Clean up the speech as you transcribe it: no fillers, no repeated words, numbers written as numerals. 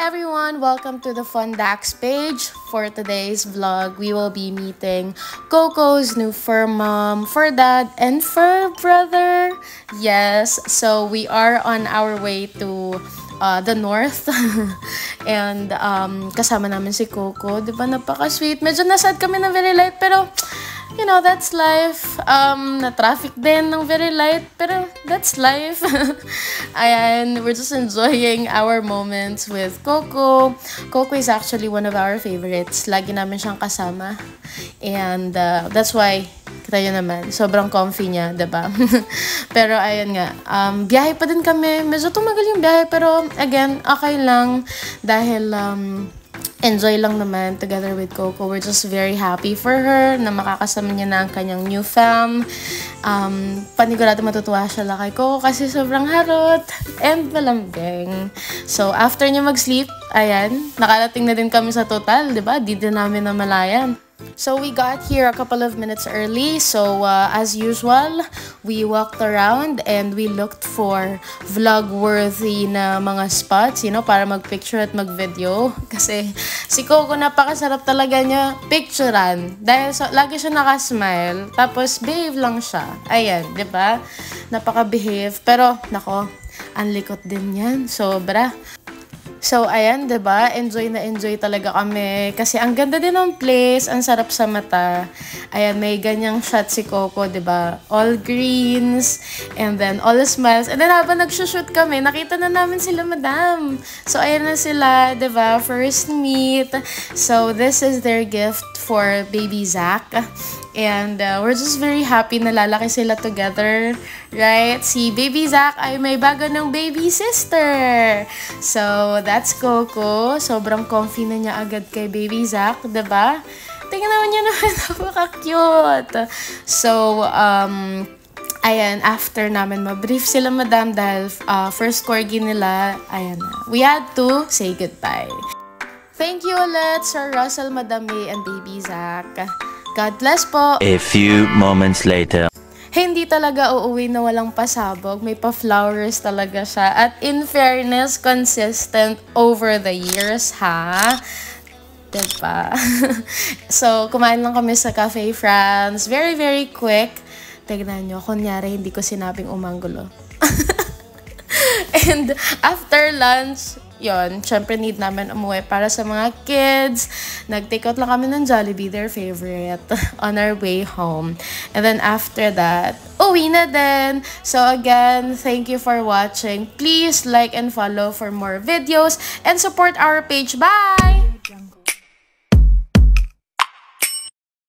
everyone! Welcome to the Fun Dax page. For today's vlog, we will be meeting Coco's new fur mom, fur dad, and fur brother. Yes, so we are on our way to the north. And kasama namin si Coco. Diba, napaka-sweet. Medyo nasad kami na very light, pero you know, that's life. Na-traffic din ng very light, pero that's life. Ayan, we're just enjoying our moments with Coco. Coco is actually one of our favorites. Lagi namin siyang kasama. And that's why, kita yun naman, sobrang comfy niya, diba? Pero ayun nga, biyahe pa din kami. Medyo tumagal yung biyahe, pero again, okay lang. Dahil enjoy lang naman together with Coco. We're just very happy for her na makakasama niya na ang kanyang new fam. Panigurado matutuwa siya lang kay Coco kasi sobrang harot and malambing. So, after niya mag-sleep, ayan, nakarating na din kami sa total, diba? Di din namin namalayan. So, we got here a couple of minutes early. So, as usual, we walked around and we looked for vlog-worthy na mga spots, you know, para mag-picture at mag-video. Kasi si Coco, napakasarap talaga niya picturean. Dahil lagi siya nakasmile. Tapos, behave lang siya. Ayan, di ba? Napaka-behave. Pero, nako, ang likot din yan. Sobra. So, ayan, diba? Enjoy na enjoy talaga kami. Kasi ang ganda din ng place, ang sarap sa mata. Ayan, may ganyang shot si Coco, diba? All greens, and then all smiles. And then habang nagsushoot kami, nakita na namin sila, madam. So, ayan na sila, diba? First meet. So, this is their gift for baby Zach. And we're just very happy na lalaki sila together, right? Si Baby Zach ay may bago ng baby sister. So, that's Coco. Sobrang comfy na niya agad kay Baby Zach, diba? Tingnan naman niya naman, napaka-cute. So, ayan, after namin ma-brief sila, madam, dahil first corgi nila, ayan na. We had to say goodbye. Thank you ulit, Sir Russell, Madam May, and Baby Zach. God bless po. A few moments later. Hindi talaga uuwi na walang pasabog. May pa-flowers talaga siya. At in fairness, consistent over the years, ha? Diba? So, kumain lang kami sa Cafe France. Very, very quick. Tignan nyo, kunyari hindi ko sinabing umanggulo. And after lunch, yon, syempre need namin umuwi para sa mga kids. Nag-take out lang kami ng Jollibee, their favorite, on our way home. And then after that, uwi na din. So again, thank you for watching. Please like and follow for more videos and support our page. Bye!